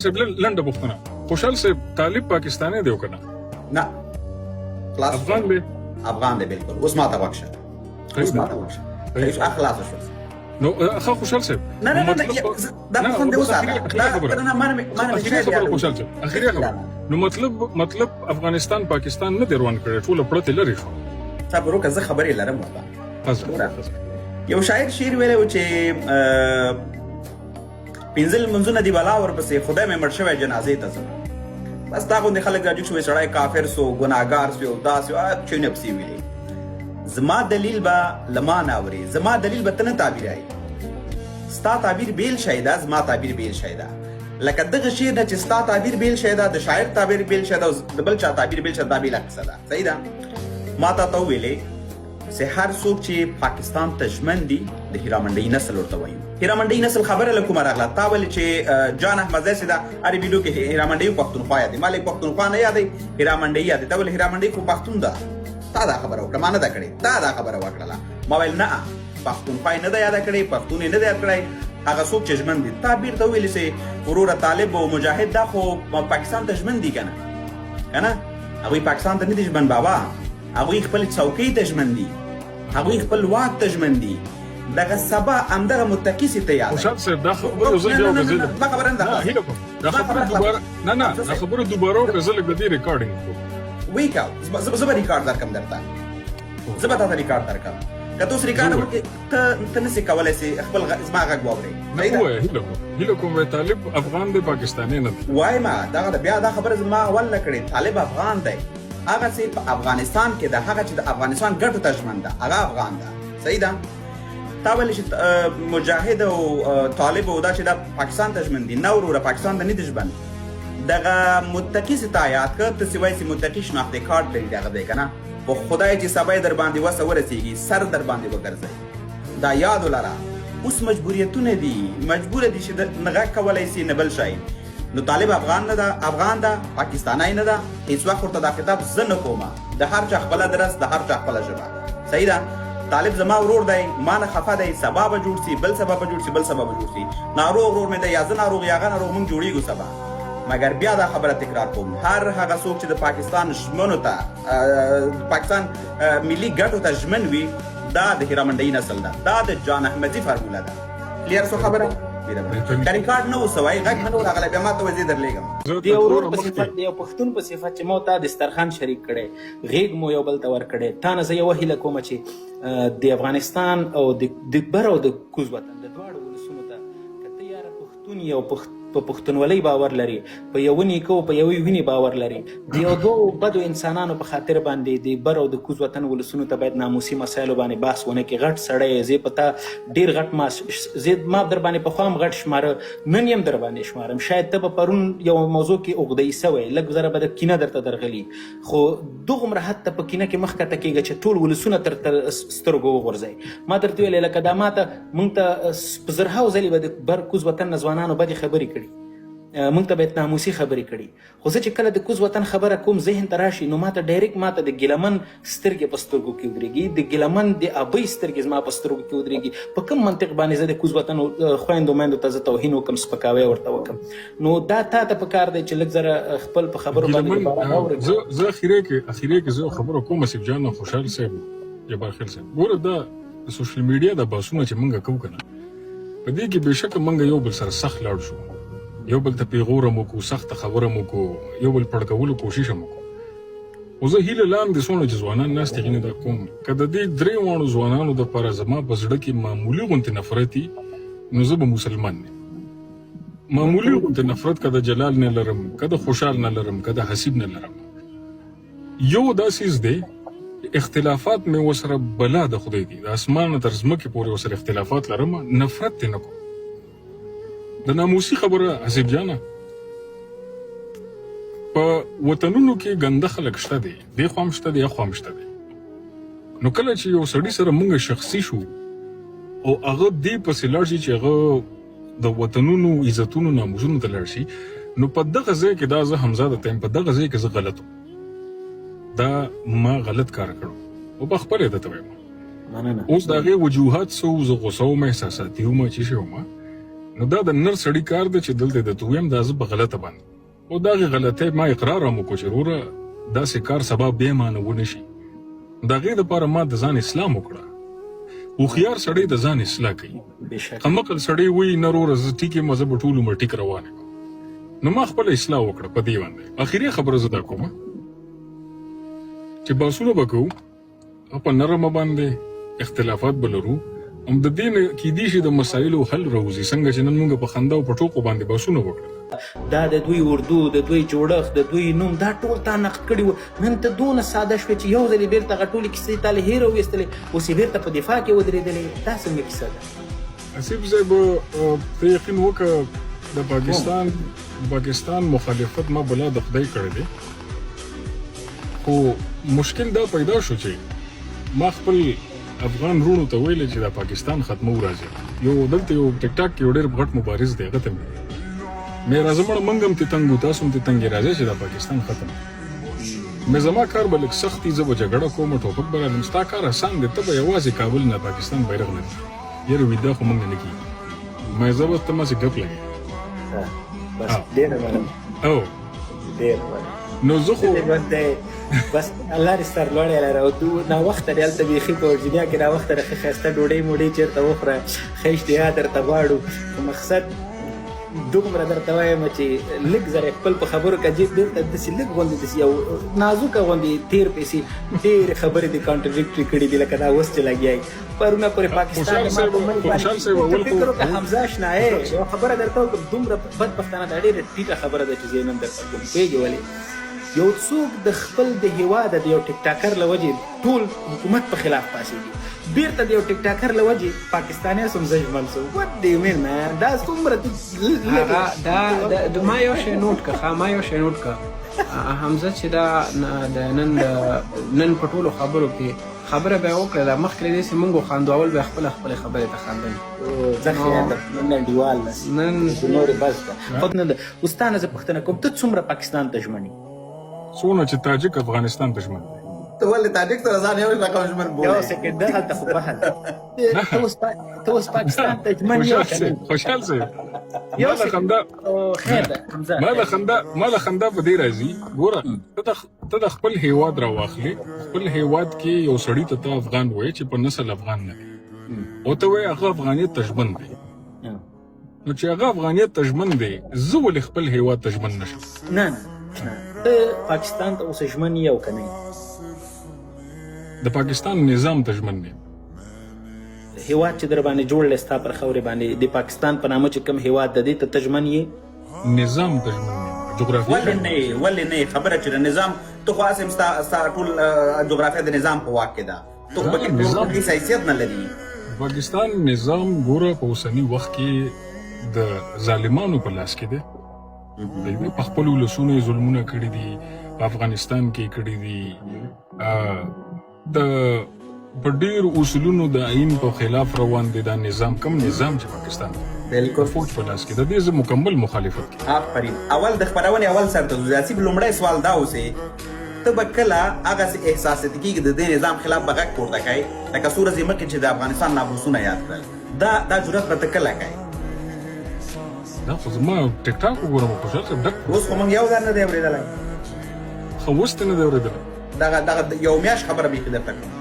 لنډه پوښتنه خوشحال صاحب طالب پاکستانی دی کنه؟ نه خلاص افغان دی. افغان دی بالکل. اوس ماته وښه اوس ماته وښه خلاص شو. نو اخا خوشحال صاحب نه نه نه دا پوښتنه دی اوس نه نه ما خوشحال صاحب اخیری خبره نو مطلب افغانستان پاکستان نه دی روان کړی ټول پړته لري خو صبر وکړه زه خبرې لرم ورته. یو شاعر شعر ویلی و چې پنځه لمونځونه دي بلا ورپسې خدای مې مړ شوی جنازې ته ځم. بس دا غوندې خلک راجوړ شوی سړی کافر سو ګناهګار سو داسې چونې پسې ویلې زما دلیل به له ما نه اورې زما دلیل به ته نه تعبیرایي ستا تعبیر بیل شی ده زما تعبیر بیل شی ده لکه دغه شعر نه چې ستا تعبیر بیل شی ده د شاعر تعبیر بیل شی ده او د بل چا تعبیر بیل شی ده دا بیله قصه ده. صحیح ده. ما ته وویلې چې هر څوک چې پاکستان ته ژمن دي د هیرامنډۍ نسل ورته وایو. هیرامنډۍ نسل خبره له کومه راغله؟ تا ویل چې جان احمدزی سي دا ارې ویډیو کې هیرامنډۍ پښتونخوا یادې ما لیک پښتونخوا نه یادې هیرامنډۍ یادې تا ویل هیرامنډۍ خو پښتون ده. تا دا خبره وکړه ما نه ده کړې تا دا خبره وکړله ما ویل نه پښتونخوا یې نه ده یاده کړې پښتون یې نه ده یاد کړی هغه څوک چې ژمن دي. تا بیرته وویلې چې وروره طالب او مجاهد دا خو پاکستان ته ژمن دي که نه هغوی پاکستان ته نه دي ژمن بابا هغوی خپل څوکۍ ته ژمن دي هغوی خپل واک ته ژمن دي. دغه سبا همدغه متکي سي ته یاد خوشحال صاحب دا خبره زه جواب زه ما خبره نه دا خبره دوباره نه دا خبره دوباره وکړه زه لږ د دې ریکارډینګ کوم ویکا زه به ریکارډ درکم درته زه به تاته ریکارډ درکم که ته اوس ریکارډ وکړې ته نسې کولی سې خپل زما غږ واورې. هیله کوم طالب افغان دی پاکستانی نه دی وایم دغه بیا دا خبره زما اول نه کړې طالب افغان دی هغه چې په افغانستان کې ده هغه چې د افغانستان ګټو ته ژمن ده هغه افغان ده. صحیح ده. تا ویل چې مجاهد او طالب او دا چې دا پاکستان ته ژمن دي نه وروره پاکستان ته نه دي ژمن. دغه متقي سي ته یاد کړه ته چې وایي چې متقي شناختې کارت لري دغه دی که نه په خدای چې سبا یې در باندې وسه ورسېږي سر در باندې وګرځئ دا یاد ولره. اوس مجبوریتونه دي مجبوره دي چې نه غږ کولی سي نه بل شی. نو طالب افغان نه ده افغان ده پاکستانی نه ده هیڅ وخت ورته دا خطاب زه نه کومه. د هر چا خپله درس د هر چا خپله ژبه. صحیح ده. طالب زما ورور دی ما نه خفه دی سبا به جوړ سي بل سبا به جوړ سي بل سبا به جوړ سي ناروغ ورور مې دی یا زه ناروغ یا هغه ناروغ موږ جوړېږو سبا. مګر بیا دا خبره تکرار کوم هر هغه څوک چې د پاکستان ژمنو ته پاکستان ملي ګټو ته ژمن وي دا د هیرامنډۍ نسل ده دا د جان احمدزي فارموله ده. کلیر سو خبره که ریکارډ نه وسوای غږ نه راغلی بیا ما ته وځي درلیږم د یو ورور په صفت د یو پښتون په صفت چې مو تا دسترخوان شریک کړی غیږ مو یو بل ته ورکړی تا نه زه یوه هیله کوم چې د افغانستان او د بر او د کوز وطن د دواړو ولسونو ته که ته یاره پښتون یو په پښتونولۍ باور لري په یوه نیکه او په یوې وینې باور لري د یو دوو بدو انسانانو په خاطر باندې د بر او د کوز وطن ولسونو ته باید ناموسي مسایلو باندې بحث ونه کړي. غټ سړی زه په تا ډېر غټ ما در باندې پخوا هم غټ شماره نن یم در باندې شمارم شاید ته به پرون یو موضوع کې عقده‌ای سوی لږ زره به د کینه درته درغلي خو دغومره حد ته په کینه کې مخکته کېږه چې ټول ولسونه تر سترګو وغورځئ. ما درته ویلې لکه دا ماته موږ ته په زرهاو ځلې به د بر کوز وطن نه ځوانانو بدې خبرې کړي موږ ته باید ناموسي خبرې کړي خو زه چې کله د کوز وطن خبره کوم ذهن ته راشي نو ماته ډایرکټ ماته د ګیلمن سترګې په سترګو کې ودرېږي د ګیلمن د ابۍ سترګې زما په سترګو کې ودرېږي. په کوم منطق باندې زه د کوز وطن خویندو میندو ته زه توهین وکړم سپکاوی ورته وکړم؟ نو دا تا ته پکار دی چې لږ زره خپل په خبرو باندې زه اخیری کې زه خبره کوم اسف جان خوشحال صاحب جبار خیل صاحب ګوره دا سوشل میډیا د باسونه چې موږ کوو که نه په دې کې بېشکه موږ یو بل سره سخت لاړ شو یو بل ته پیغور مو کو سخت خبره مو کو یو بل پړکولو کوشش مو کو. او زه هیله لاندې څونه چې ځوانان ناست دي دا کوم که د دې درې واړو ځوانانو دپاره زما په زړه کې معمولي غوندې نفرت وي نو زه به مسلمان نه معمولي غوندې نفرت که د جلال نه لرم که د خوشحال نه لرم که د حسیب نه لرم یو دا څیز دی اختلافات مې ورسره بلا د خدای دي د اسمان تر ځمکې پورې ورسره اختلافات لرم نفرت ترې نه کوم. د ناموسي خبره حسیب جانه په وطنونو کې ګنده خلک شته دی دې خوا هم شته دی یا خوا هم شته دی. نو کله چې یو سړي سره موږ شخصي شو او هغه دې پسې لاړ شي چې هغه د وطنونو عزتونو ناموسونو ته لاړ شي نو په دغه ځای کې دا زه حمزه د تایم په دغه ځای کې زه غلط دا ما غلط کار کړو او په خپله درته وایم اوس د هغې وجوهات څه زه غوسه وم احساساتي وم چې شی وم نو دا د نر سړي کار دی چې دلته د تویم دا زه په غلطه باندې او دغه غلطۍ ما اقرار هم وکړو چې وروره داسې کار سبا بیا ما نه ونه شي د هغې دپاره ما د ځان اسلام وکړه هوښیار سړی د ځان اصلاح کوي قمقل سړی وایي نه وروره زه ټیک یم زه به ټول عمر ټیک روان یم نو ما خپله اصلاح وکړه په دې باندې اخري خبره زه دا کومه چې بحثونه به کوو په نرمه باندې اختلافات به لرو هم د دې نه کیدای شي د مسایلو حل راوځي څنګه چې نن موږ په خندا او په ټوکو باندې بحثونه وکړل دا د دوی اردو د دوی جوړښت د دوی نوم دا ټول تا نقد کړي وو نن ته دونه ساده شوې چې یو ځلې بیرته هغه ټولې کیسې تا له هیره ویستلې اوس یې بیرته په دفاع کې ودرېدلې دا څنګه کیسه ده حسیب صاحب ته یقین وکړه د پاکستان مخالفت ما بلا د خدای کړی دی خو مشکل دا پیدا شو چې ما خپل افغان رونو ته ویل چې دا پاکستان ختمو راځي یو دلته یو ټیک ټاک کې ډېر غټ مبارز دی هغه ته مې راځمړ منګم ته تنګو تاسو ته تنګ راځي چې دا پاکستان ختم مې زما کار به لږ سختي زه به جګړه کوم ټوپک به رالم ستا کار آسان دی ته به یوازې کابل نه پاکستان بیرغ نه یاره ویدا خو موږ نه کیږي مې زه به ته ماسې ګپ لګي بس ډېره مننه او ډېره مننه نو زه خو بس الله دې سر لوړی لره او تو ناوخته دی هلته بیخي په ورجینیا کې ناوخته ښه ښایسته ډوډۍ موډۍ چېرته وخوره ښه اشتها درته غواړو خو مقصد دومره درته وایم چې لږ زره خپل په خبرو کې جیب بیرته داسې لږ غوندې داسې یو نازکه غوندې تېر پیسې ډېرې خبرې دې کانټرډکټري کړي دي لکه دا اوس چې لګیا یې پرونه پورې پاکستان فکر وکړه حمزه اشنایې یو خبره درته وکړم دومره بدبختانه دا ډېره ټیټه خبره ده چې زه یې نن درته کوم پوهېږې ولې یو څوک د خپل د هېواده د یو ټیک ټاکر له وجې ټول حکومت په خلاف پاڅېږي بیرته د یو ټیک ټاکر له وجې پاکستانیان سم زه ژمن سو وات دی مین مان دا څومره ما یو شی نوټ کړه حمزه چې دا د نن په ټولو خبرو کې خبره به وکړه دا مخکې له دې چې موږ خانداول به خپله خبرې ته خاندل زه نن انډیوال نن نورې بس ده خو نه ده اوس تا نه زه پوښتنه کوم ته څومره پاکستان ته ژمن څونه چې تاجک افغانستان ته ژمن دی ته ولې تاجک سره ځان یو رقم ژمن بولې یو سکند دغلته خو بحث ته اوس پاکستان ته ژمن یو خوشحال صاحب یو خندا خیر ده حمزه ما د خندا په دې راځي ګوره ته د خپل هیواد راواخلې خپل هیواد کې یو سړی ته افغان وایي چې په نسل افغان نه او ته وایي هغه افغانیت ته ژمن دی نو چې هغه افغانیت ته ژمن دی زه ولې خپل هیواد ته ژمن نشم نه ته پاکستان ته اوس ژمن یې او که نه د پاکستان نظام ته ژمن دی هیواد چې در باندې جوړ ستا پر خاورې باندې د پاکستان په نامه چې کوم هیواد د دې ته ژمن یې نظام ته ژمن دی جغرافیه ولې نه خبره چې نظام ته خو اسیم ستا ټول جغرافیه د نظام په واک کې ده ته خو پکې هیڅ حیثیت نه لري پاکستان نظام ګوره په اوسني وخت کې د ظالمانو په لاس کې دی په خپل ولسونو یې ظلمونه کړي دي په افغانستان کې کړي دي د په ډېرو اصولونو د آئین په خلاف روان دی دا نظام کم نظام چې پاکستان بالکل فوج په لاس کې د دې زه مکمل مخالفت کوم آفرین اول د خپرونې اول سر ته ځو لومړی سوال دا اوسې ته به کله هغسې احساسات کېږي د دې نظام خلاف به غږ پورته کوې لکه څو ورځې مخکې چې د افغانستان ناموسونه یاد کړل دا جرأت به ته کله کوې دا خو زما ټیک ټاک وګورم خوشحال صاحب ډک اوس خو موږ یو ځای نه دی اورېدلی خو اوس ته نه دی اورېدلی دغه یو میاشت خبره بیخي درته کړم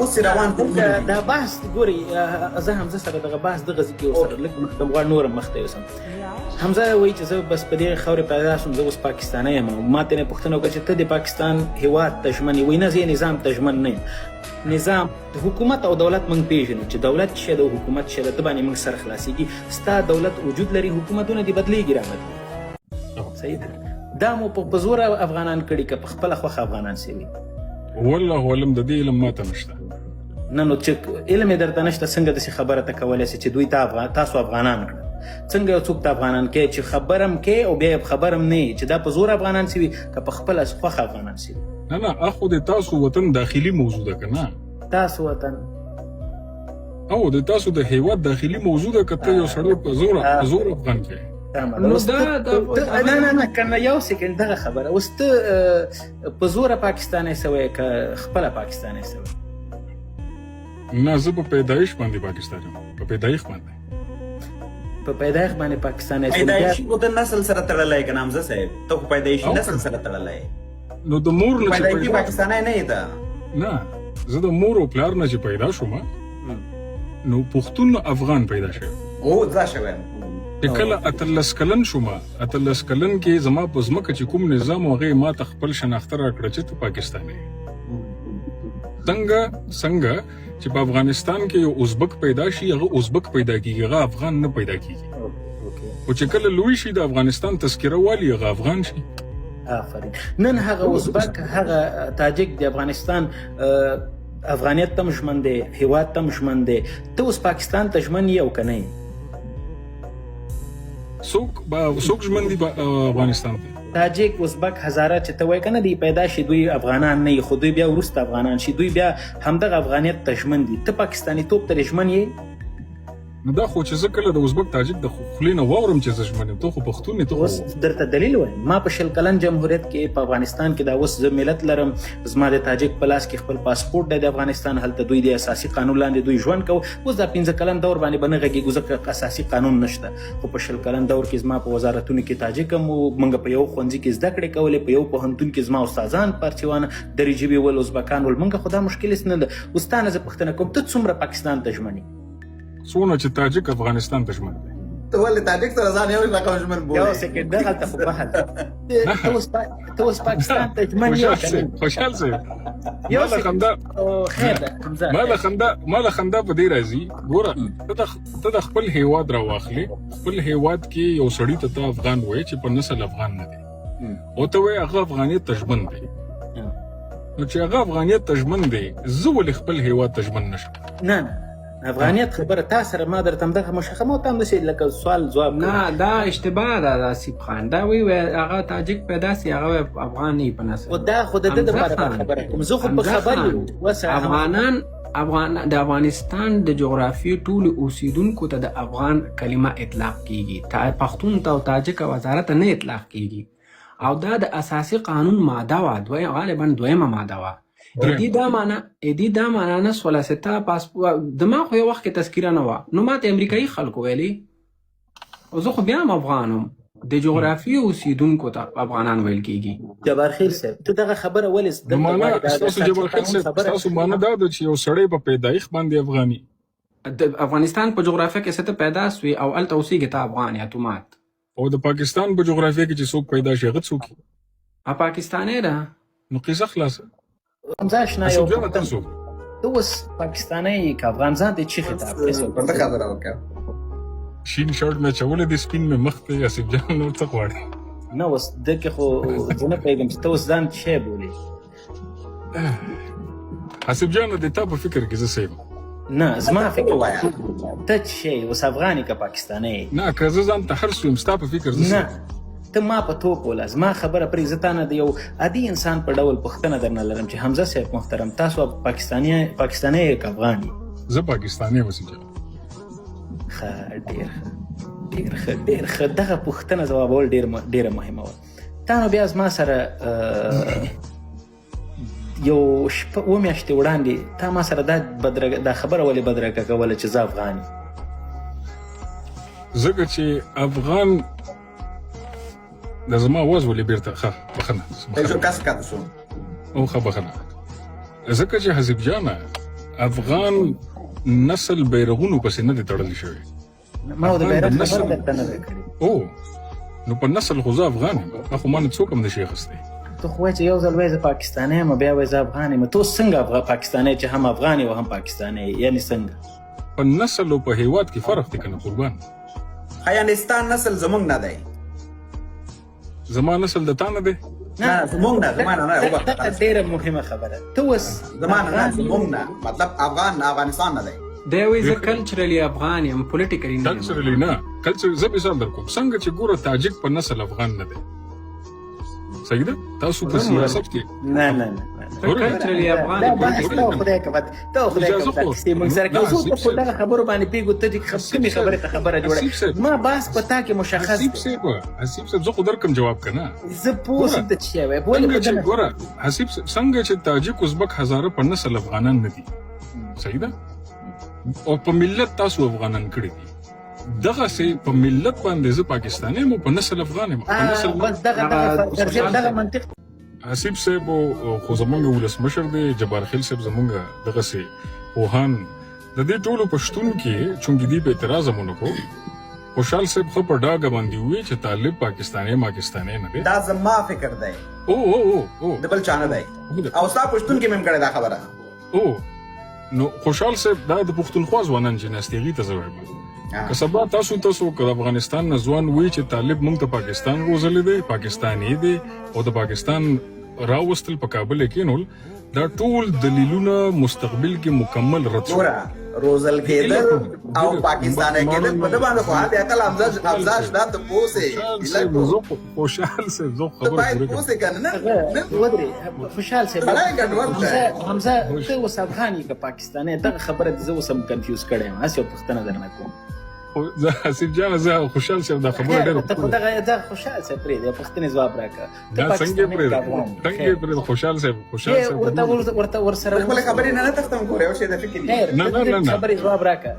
اوس روان دا بحث ګوري زه حمزه سره دغه بحث دغه ځای کې ورسره لږ مخته غواړم نور مخته یوسم حمزه وایي چې زه بس په دې خاورې پیدا شوم زه اوس پاکستانی یم ما ته یې پوښتنه وکړه چې ته د پاکستان هېواد ته ژمن یې وایي نه زه نظام ته ژمن نه یم نظام حکومت او دولت موږ پیژنو چې دولت څه ده او حکومت څه ده د باندې موږ سر خلاصېږي ستا دولت وجود لري حکومتونه دې بدلېږي رامدلېږي صحیح ده دا مو په زوره افغانان کړي که په خپله خوښه افغانان سوي والله علم د دې علم ماته نشته نه نو چې علم یې درته نشته څنګه داسې خبره ته کولی سې چې دوی تاسو افغانان کړه څنګه یو څوک ته افغانان کوي چې خبرم کوي او بیا خبرم نه چې دا په زور افغانان سوي که په خپله خوښه افغانان سوي نه اخو د تاسو وطن داخلي موضوع ده که نه تاسو وطن او د تاسو د هیواد داخلي موضوع ده که ته یو سړی په زور افغان کوي نو نه کنه یو سکند دغه خبره اوس ته په زوره پاکستانی سوی که خپله پاکستانی سوی نه زه په پیدایش باندې پاکستان یم په پیدایش باندې په پیدایښت باندې پاکستاني پیدایشي خو د نسل سره تړلی که نه حمزه صاحب ته خو پیدایشي نسل سره تړلی نو د مور نه چې پیدایشي پیدا پاکستانی نه یې ده نه زه د مور او پلار نه چې پیدا شوم نو پښتون افغان پیدا شوی او ځا شوی چې کله 18 کلن شوم 18 کلن کې زما په ځمکه چې کوم نظام هغه ما ته خپل شناخت راکړه چې ته پاکستانی څنګه چې په افغانستان کې یو ازبک پیدا شي هغه ازبک پیدا کیږي هغه افغان نه پیدا کیږي او چې کله لوی شي د افغانستان تذکره والی هغه افغان شي آفرین نن هغه ازبک هغه تاجک د افغانستان افغانیت ته مشمن دی هیواد ته مشمن دی ته اوس پاکستان ته ژمن یې او که نه یې څوک ژمن دي افغانستان ته تاجک ازبک هزاره چې ته وایې که نه دی پیدا شي دوی افغانان نه خو دوی بیا وروسته افغانان شي دوی بیا همدغه افغانیت ته ژمن دي ته پاکستاني توب ته ژمن یې نو دا خو چې زه کله د ازبک تاجک د خولې نه واورم چې زه ژمن یم ته خو پښتون یې ته اوس درته دلیل وایم ما په 20 کلن جمهوریت کې په افغانستان کې دا اوس زه ملت لرم زما د تاجک په لاس کې خپل پاسپورټ دی د افغانستان هلته دوی د اساسي قانون لاندې دوی ژوند کوي اوس دا 15 کلن دور باندې به نه غږېږو ځکه اساسي قانون نشته خو په 20 کلن دور کې زما په وزارتونو کې تاجک هم موږ په یو ښوونځي کې زده کړې کولې په یو پوهنتون کې زما استادان پارچیوانه دري ژبې ول ازبکان ول موږ خو دا مشکل هېڅ نه ده اوس تا نه زه پوښتنه کوم ته څومره پاکستان ته ژمن یې څونه چې تاجک افغانستان ته ژمن دی ته ولې تاجک سره ځان یو رقم ژمن بولې یو سکند دغلته خو بحث ته اوس پاکستان ته ژمن یې خوشحال صاحب یو ما له خندا خیر ده حمزه ما له خندا په دې راځي ګوره ته د خپل هیواد راواخلې خپل هیواد کې یو سړی ته افغان وایي چې په نسل افغان نه دی او ته وایي هغه افغانیت ته ژمن دی نو چې هغه افغانیت ته ژمن دی زه ولې خپل هیواد ته ژمن نشم نه افغانیت خبره تا سره ما درته همدغه مشخصه ما ته همداسې لکه سوال ځواب نه دا اشتباه ده د آصف خان دا وی هغه تاجک پیدا سي هغه افغان نه په نسل او دا خو د ده دپاره خبره کوم زه خو په خبر یم د افغانستان د جغرافیې ټولو اوسیدونکو ته د افغان کلمه اطلاق کیږي پښتون ته او تاجک وزارت نه اطلاق کیږي او دا د اساسي قانون ماده وه غالبا دویمه ماده وه ادي دا معنا نه سوله ستا پاسپورت دما خو یو وخت کې تذکره نه وه نو ماته امریکایي خلکو ویلي او زه خو بیا هم افغانم د جغرافیې اوسیدونکو ته افغانان ویل کیږي جبار خیل صاحب ته دغه خبره ولې جبار خیل صاحب تاسو معنا دا ده چې یو سړی په پیدایښت باندې افغاني د افغانستان په جغرافیه کې څه پیدا سوی او الته اوسېږي ته افغان یا تومات او د پاکستان په جغرافیه کې چې څوک پیدا شي هغه څوک پاکستانی ده نو قصه خلاصه حمزه اشنا یو ته اوس پاکستانی که افغان ځان دی چی خطاب کوي په خبره وکړه شین شارټ مې چولې د سپین مې مخ ته اسف جان نور څه غواړي نه اوس دغه خو زه نه پوهېږم چې ته اوس ځان شی بولې اسف جان د تا په فکر کې زه سیم نه زما فکر ته شی اوس افغاني که پاکستانی نه که زه ځان ته هر څوم ستا په فکر زه نه ته ما په توپ وله زما خبره پرې زه تا نه د یو عادي انسان په ډول پوښتنه درنه لرم چې حمزه صاحب محترم تاسو پاکستانی که افغاني زه پاکستانی اوسم ښه ډېر ښه دغه پوښتنه ځوابول ډېره مهمه وه تا نو بیا زما سره یو شپه 7 میاشتې وړاندې تا ما سره دا خبره ولې بدرګه کوله چې زه افغان ځکه چې افغان د زما आवाज ولې بیرته بخنه ته کس کاته شو او بخنه ځکه چې حزب جانا افغان نسل بیرغونو پسې نه دی تړل شوی ما د بیرغ خبره درته نه ده کړې او نو په نسل خو زه افغان یم خو ما نه څوک هم نشي اخیستی ته خو وایې چې یو ځل وایې زه پاکستانی یم بیا وایې زه افغان یم ته اوس څنګه پاکستانی چې هم افغان او هم پاکستانی یعنې څنګه په نسل او په هیواد کې فرق دی که نه قربان یعنې ستا نسل زمونږ نه دی زما نسل د تا نه دی نه زمونږ نه زما نه ډېره مهمه خبره ته اوس زما نه زمونږ نه مطلب افغانستان نه دی دی وایي زه کلچرلی افغان یم پولیټیکلی نه کلچرلی نه زه مثال در کوم څنګه چې ګوره تاجک په نسل افغان نه دی صحیح ده تاسو په سیاست کې نه کلچرلی افغان خدای کوي ته موږ سره کوو په دغه خبرو باندې پیګو ته چې کومې خبرې ته خبره جوړه ما باس پتا کې مشخص حسیب صاحب زه خو درکم جواب کنه زه پوه شم ته چې وای بولې ګوره حسیب څنګه چې تاجک ازبک هزاره په نسل افغانان نه دي صحیح ده او په ملت تاسو افغانان کړی دي دغه سي په ملت باندې زه پاکستاني مو په نسل افغان یم په نسل بس دغه منطق حسیب صاحب خو زمونږ ولسمشر دی جبار خیل صاحب زمونږ دغه سي پوهان د دې ټولو پښتون کې چونګې دی په اعتراض مونږ کو خوشحال صاحب خو په ډاګه باندې وی چې طالب پاکستاني نه دی دا زما فکر دی او د بل چانه دی او ستا پښتون کې مم کړه دا خبره او نو خوشحال صاحب دا د پښتونخوا ځوانان جناستيغي ته زوړم که سبا تاسو که افغانستان نه ځوان وی چې طالب مونږ ته پاکستان روزلی دی پاکستاني دی او د پاکستان راوستل په کابل کې نول دا ټول دلیلونه مستقبل کې مکمل رد شو روزل کېدل او پاکستاني کېدل په دغه باندې خو هغه عقل افزاش دا ته پوسه خوشحال صاحب زه خبره کوم پوسه کنه نه ودري خوشحال صاحب حمزه ته اوس افغاني که پاکستاني دغه خبره زه اوس هم کنفیوز کړم هسه پښتنه درنه کوم زه حسیب جان زه خوشحال صاحب دا خبره ډېر دغه خوشحال صاحب پرې دی پښتنې ځواب راکړه دا څنګه پرې خوشحال صاحب ورته ورسره خپل خبرې نه تختم کوو یو شی د فکر نه خبرې ځواب راکړه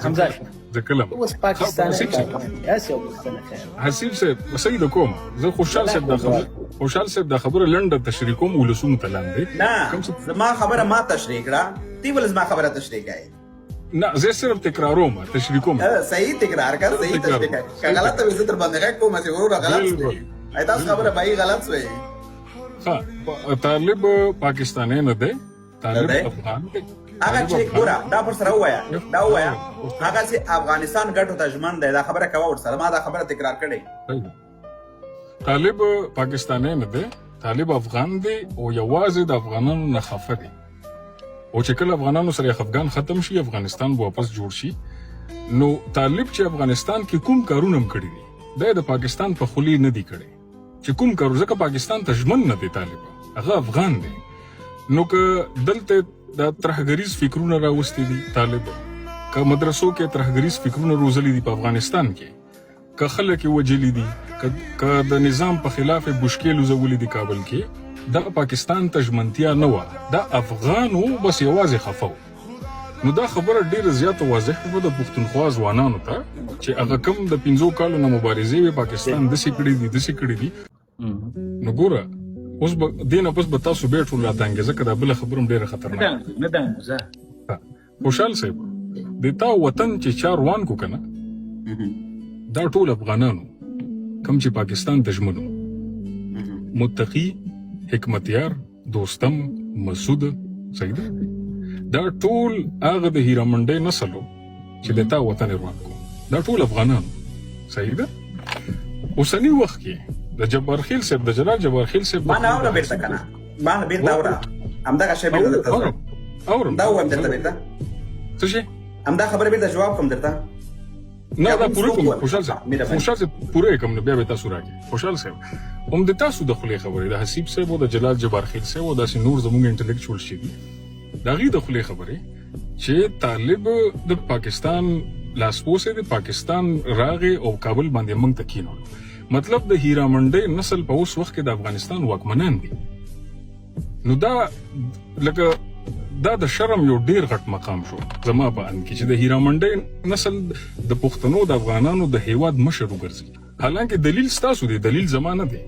حمزه ذکلم اوس پاکستاني اسیا پښتنه خیر حسیب صاحب سید کوم زه خوشحال صاحب دا خبره لنډه تشریح کوم ولسوم ته لاندې نه زما خبره ما تشریح کړه تی ول زما خبره تشریح کړه نه زه صرف تکراروم تشریح کوم صحیح تکرار کر صحیح تشریح کر که غلط وي زه در باندې کوم چې ورو غلط وي ایدا خبره بای غلط وي ها طالب پاکستاني نه دی طالب افغان دی هغه چې ګوره دا پر سره وایا هغه چې افغانستان ګټو ته ژمن دی دا خبره کوي ور سره ما دا خبره تکرار کړې طالب پاکستاني نه دی طالب افغان دی او یوازې د افغانانو نه خفه دی او چې کله افغانانو سره افغان ختم شي افغانستان به واپس جوړ شي نو طالب چې افغانستان کې کوم کارونه کړی دي دا د پاکستان په خولي نه دی کړی چې کوم کار ځکه پاکستان ته ژمن نه دی طالب هغه افغان دی نو که دلته د ترهګریز فکرونه راوستي دي طالب که مدرسو کې ترهګریز فکرونه روزلي دي په افغانستان کې که خلک وجلی دي که د نظام په خلاف بشکیل وزولي دي کابل کې دا پاکستان ته ژمنتیا نه و دا افغانو بس یوازې خفو نو دا خبره ډیره زیاته واضحه ده د پښتونخوا ځوانانو ته چې هغه کم د 15 کالو نه مبارزې وي پاکستان د سې کړي دي نو ګوره اوس به دینه پس به تاسو به ټول راځنګ ځکه دا بل خبرم ډیره خطرناک نه ده خوشحال صاحب د تا وطن چې چاروان کو کنه دا ټول افغانانو کم چې پاکستان ته ژمنو متقی حکمتیار دوستم مسعود صحیح دا ټول هغه د هیرا منډي نسلو چې د تا وطن روان کو دا ټول افغانانو صحیح ده اوسنی وخت کې د جبار خیل صاحب د جلال جبار خیل صاحب ما نه اورم بیرته کنه ما بیرته اورم همدا شی بیرته اورم دا ویم درته بیرته څه شي همدا خبره بیرته جواب کوم درته نه دا پوره کوم خوشحال صاحب پوره کوم نه بیا به تاسو راکې خوشحال صاحب هم د تاسو د خلې خبرې د حسیب صاحب او د جلال جبار خیل صاحب او د نور زموږ انټلیکچوال شي دا غي د خلې خبرې چې طالب د پاکستان لاسپوسه د پاکستان راغي او کابل باندې موږ تکینو مطلب د هیرا منډي نسل په اوس وخت کې د افغانستان واکمنان دي نو دا لکه دا د شرم یو ډیر غټ مقام شو زما په ان کې چې د هیرا منډي نسل د پښتنو د افغانانو د هیواد مشر وګرځي حالانکه دلیل ستاسو دی دلیل زمانه دی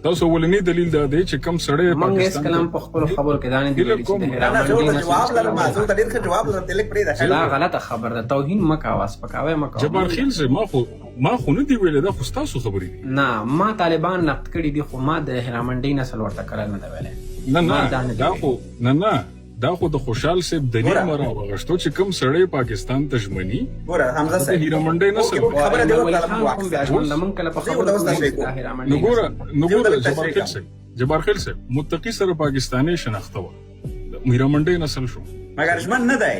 تاسو ولني دلیل دا دی چې کم سړی پاکستان کلام په خپل خبرو کې دانه دی چې د هیرا منډي جواب لرم زه ته ډیر ښه جواب درته لیک پرې دا غلطه خبر ده توهین مکه واس پکاوي مکه جبار خیل سے ما خو نه دی ویل دا خو تاسو خبرې دي نه ما طالبان نقد کړي دي خو ما د هیرا منډي نسل ورته کړل نه دی ویل نه دا خو نه دا خو د خوشحال صاحب دلیل مرا وغشتو چې کوم سړی پاکستان ته ژمني ګوره حمزه صاحب هیرا منډي نسل خبره دی ورته مونږ کله په خبره نو ګوره جبار خیل صاحب متقی سره پاکستاني شناخته و هیرا منډي نسل شو مګر ژمن نه دی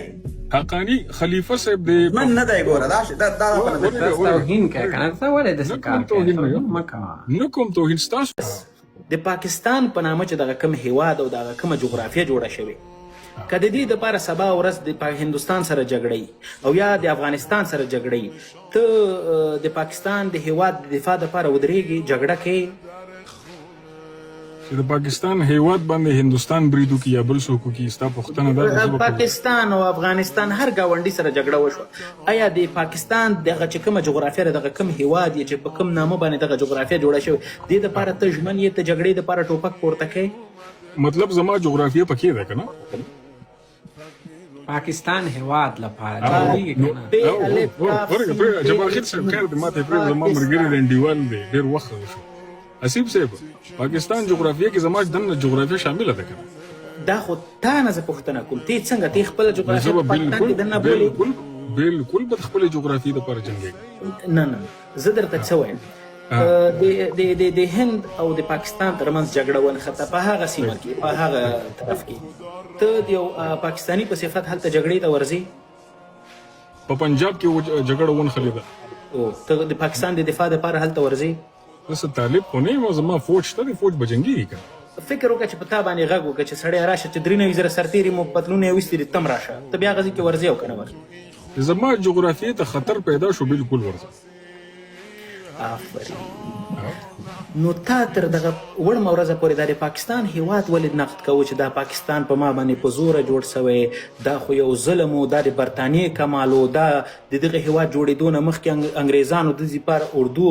حقانی خلیفہ صاحب دی من نه دی ګوره دا توهین کوي کنه څه ولې د سکار کوي مکه نو کوم توهین تاسو د پاکستان په نامه چې دغه کم هیواد او دغه کم جغرافیه جوړه شوې کله دې د پاره سبا ورځ د هندستان سره جګړې او یا د افغانستان سره جګړې ته د پاکستان د هیواد د دفاع لپاره ودرېږي جګړه کې چې د پاکستان هیواد باندې هندوستان بریدو کې یا بل څوک کې ستا پوښتنه ده پاکستان او افغانستان هر گاونډي سره جګړه وشوه آیا د پاکستان دغه چې کومه جغرافیه ده دغه کوم هیواد یې چې په کوم نامه باندې دغه جغرافیه جوړه شوې دې دپاره ته ژمن یې ته جګړې دپاره ټوپک پورته کوې مطلب زما جغرافیه پکې ده که پاکستان هیواد لپاره جبار خیل صاحب خیر د ماته پرې زما مرګري د انډیوال دی ډېر وخت وشو اسیب صاحب پاکستان جغرافیه کې زما دنه جغرافیه شامله ده کنه دا خو تا نه زه پوښتنه کوم تی څنګه تی خپل جغرافیه په پاکستان کې دنه بولې بالکل به خپل جغرافیه د پر جنګي نه زه درته څه وایم د هند او د پاکستان ترمنځ جګړه ونښته په هغه سیمه کې په هغه طرف کې ته د یو پاکستاني په صفت هلته جګړې ته ورځې په پنجاب کې جګړه ونښلې ده او ته د پاکستان د دفاع لپاره هلته ورځې زه طالب خو نه یم زما فوج شته دی فوج به جنګېږي که فکر وکړه چې په تا باندې غږ وکړه چې سړی راشه چې 93,000 سرتېري مو پتلونه یې ویستي دي تم راشه ته بیا هغه ځای کې ورځې او که نه ورځې زما جغرافیې ته خطر پیدا شو بالکل ورځه آفرین نو تا تر دغه وړمه ورځه پورې دا د پاکستان هیواد ولې نقد کوو چې دا پاکستان په ما باندې په زوره جوړ سوی دا خو یو ظلم و دا د برطانیې کمال و دا د دغه هیواد جوړېدو نه مخکې انګریزانو د دې لپاره اردو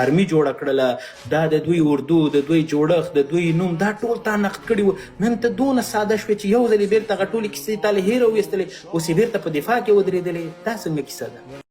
آرمي جوړه کړله دا د دوی اردو د دوی جوړښت د دوی نوم دا ټول تا نقد کړي وو نن ته دونه ساده شوې چې یو ځلې بېرته هغه ټولې کیسې تا له هیره ویستلې اوس یې بېرته په دفاع کې ودرېدلې دا څنګه کیسه ده